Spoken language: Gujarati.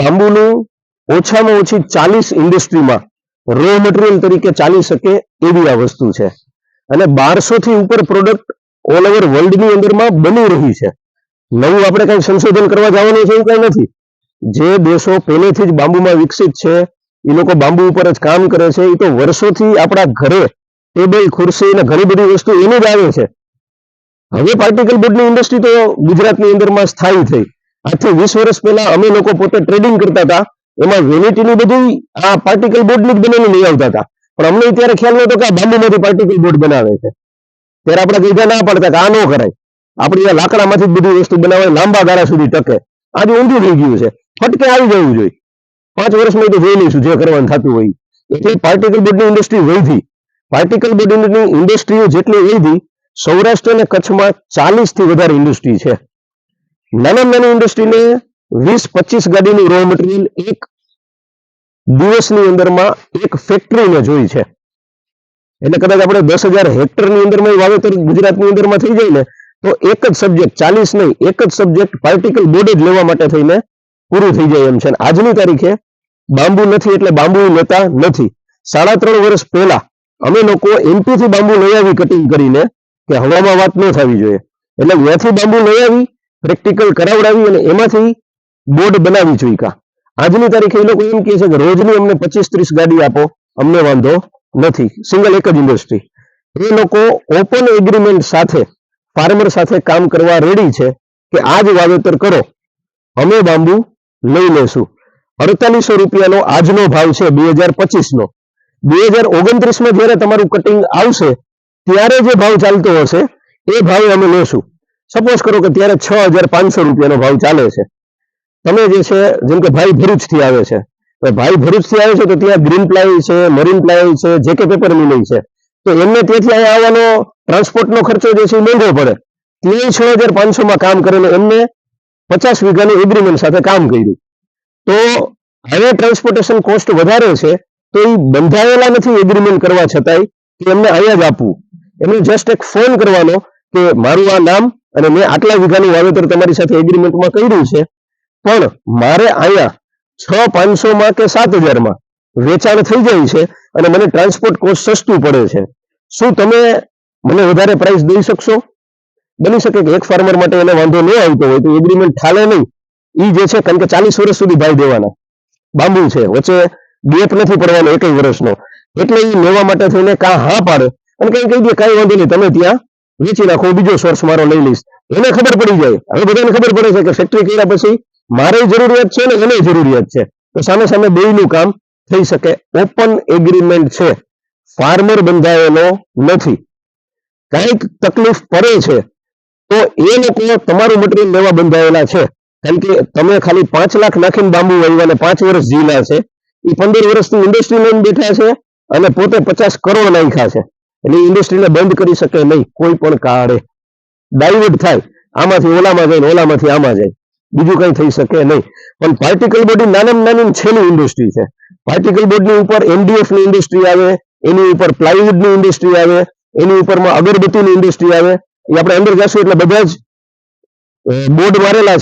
બાંબુનું ઓછામાં ઓછી 40 ઇન્ડસ્ટ્રીમાં રો મટીરિયલ તરીકે ચાલી શકે એવી આ વસ્તુ છે અને 1200 થી ઉપર પ્રોડક્ટ ઓલ ઓવર વર્લ્ડની અંદરમાં બની રહી છે. નવું આપણે કંઈ સંશોધન કરવા જવાનું છે એવું કંઈ નથી. જે દેશો પહેલેથી જ બાંબુમાં વિકસિત છે એ લોકો બાંબુ ઉપર જ કામ કરે છે. એ તો વર્ષોથી આપણા ઘરે ટેબલ ખુરશી અને ઘણી બધી વસ્તુ એની જ આવે છે. હવે પાર્ટિકલ બોર્ડની ઇન્ડસ્ટ્રી તો ગુજરાતની અંદરમાં સ્થાયી થઈ. આજથી 20 વર્ષ પહેલા અમે લોકો પોતે ટ્રેડિંગ કરતા હતા, એમાં વેનિટીની બધી આ પાર્ટિકલ બોર્ડની જ બનેલી લઈ આવતા હતા. પણ અમને ત્યારે ખ્યાલ નહોતો કે આ બાંબુમાંથી પાર્ટિકલ બોર્ડ બનાવે છે. ત્યારે આપણે કીધા ના પડતા કે આ ન કરાય, આપણી આ લાકડામાંથી જ બધી વસ્તુ બનાવે, લાંબા ગાળા સુધી ટકે. આજે ઊંધું થઈ ગયું છે, ફટકે આવી જવું જોઈએ. 5 વર્ષમાં તો જોઈ લઈશું જે કરવાનું થતું હોય. એટલે પાર્ટિકલ બોર્ડની ઇન્ડસ્ટ્રી વધી. પાર્ટિકલ બોર્ડની ઇન્ડસ્ટ્રીઓ જેટલી વધી, સૌરાષ્ટ્ર અને કચ્છમાં 40 થી વધારે ઇન્ડસ્ટ્રી છે. નાની ઇન્ડસ્ટ્રીને 20-25 ગાડીનું રો મટીરિયલ એક દિવસની અંદરમાં એક ફેક્ટરીને જોઈ છે. એટલે કદાચ આપણે 10,000 હેક્ટરની અંદરમાં વાવેતર ગુજરાતની અંદરમાં થઈ જાય ને તો એક જ સબ્જેક્ટ 40 નહીં, એક જ સબ્જેક્ટ પાર્ટિકલ બોર્ડ જ લેવા માટે થઈને પૂરું થઈ જાય એમ છે. આજની તારીખે બાંબુ નથી એટલે બાંબુ લેતા નથી. 3.5 વર્ષ પહેલા અમે લોકો એમપી થી બાંબુ લઈ આવી કટિંગ કરીને કે હવામાં વાત ન થવી જોઈએ, એટલે ત્યાંથી બાંબુ લઈ આવી પ્રેક્ટિકલ કરાવડાવી અને એમાંથી બોર્ડ બનાવી જોઈકા. આજની તારીખે એ લોકો એમ કહે છે કે રોજની અમને 25-30 ગાડી આપો, અમને વાંધો નથી. સિંગલ એક જ ઇન્ડસ્ટ્રી. એ લોકો ઓપન એગ્રીમેન્ટ સાથે ફાર્મર સાથે કામ કરવા રેડી છે કે આ જ વાવેતર કરો, અમે બાંબુ લઈ લેશું. 4800 રૂપિયાનો આજનો ભાવ છે 2025 નો. 2029 માં જ્યારે તમારું કટિંગ આવશે ત્યારે જે ભાવ ચાલતો હશે એ ભાવે અમે લેશું. સપોઝ કરો કે ત્યારે 6500 રૂપિયાનો ભાવ ચાલે છે. તમે જે છે જેમ કે ભાઈ ભરૂચથી આવે છે, ભાઈ ભરૂચથી આવે છે તો ત્યાં ગ્રીન પ્લાય છે, મરીન પ્લાય છે, જે કે પેપર મિલિંગ છે, તો એમને ત્યાંથી અહીંયા આવવાનો ટ્રાન્સપોર્ટનો ખર્ચો જે છે એ મોંઘો પડે. ત્યાં 6500 માં કામ કરેલું એમને 50 વીઘાની એગ્રીમેન્ટ સાથે કામ કર્યું. તો હવે ટ્રાન્સપોર્ટેશન કોસ્ટ વધારે છે તો એ બંધાયેલા નથી એગ્રીમેન્ટ કરવા છતાંય કે એમને અહીંયા જ આપવું. એમને જસ્ટ એક ફોન કરવાનો કે મારું આ નામ અને મેં આટલા વીઘાનું વાવેતર તમારી સાથે એગ્રીમેન્ટમાં કર્યું છે, પણ મારે અહીંયા 6500 માં કે 7000 માં વેચાણ થઈ જાય છે અને મને ટ્રાન્સપોર્ટ કોસ્ટ સસ્તું પડે છે. શું તમે મને વધારે પ્રાઇસ દઈ શકશો? બની શકે કે એક ફાર્મર માટે એને વાંધો ન આવતો હોય તો એગ્રીમેન્ટ ઠાલે નહીં. એ જે છે કારણ કે 40 વર્ષ સુધી ભાઈ દેવાના. બાંબુ છે, વચ્ચે ગેપ નથી પડવાનો 1 વર્ષનો. એટલે એ લેવા માટે થઈને કાં હા પાડે અને કંઈ કહી દે કાંઈ વાંધો નહીં, તમે ત્યાં વેચી નાખો, બીજો સોર્સ મારો લઈ લઈશ. એને ખબર પડી જાય. હવે બધાને ખબર પડે છે કે ફેક્ટરી કર્યા પછી મારે જરૂરિયાત છે ને એને જરૂરિયાત છે, તો સામે સામે બેયનું કામ થઈ શકે. ઓપન એગ્રીમેન્ટ છે, ફાર્મર બંધાયેલો નથી. કંઈક તકલીફ પડે છે તો એ લોકો તમારું મટીરિયલ લેવા બંધાયેલા છે. કારણ કે તમે ખાલી 5 લાખ નાખીને બાંબુ વાવ્યા અને 5 વર્ષ જીલા છે, એ 15 વર્ષથી ઇન્ડસ્ટ્રી લઈને બેઠા છે અને પોતે 50 કરોડ નાખ્યા છે. એટલે ઇન્ડસ્ટ્રીને બંધ કરી શકે નહીં કોઈ પણ કાળે. ડાયવર્ટ થાય, આમાંથી ઓલામાં જાય, ઓલામાંથી આમાં જાય, બીજું કંઈ થઈ શકે નહીં. પણ પાર્ટિકલ બોર્ડની નાની છેલ્લી ઇન્ડસ્ટ્રી છે. પાર્ટિકલ બોર્ડની ઉપર MDF ની ઇન્ડસ્ટ્રી આવે, એની ઉપર પ્લાયવુડની ઇન્ડસ્ટ્રી આવે, એની ઉપરમાં અગરબત્તીની ઇન્ડસ્ટ્રી આવે. એ આપણે અંદર જશું એટલે બધા જ બોર્ડ મારેલા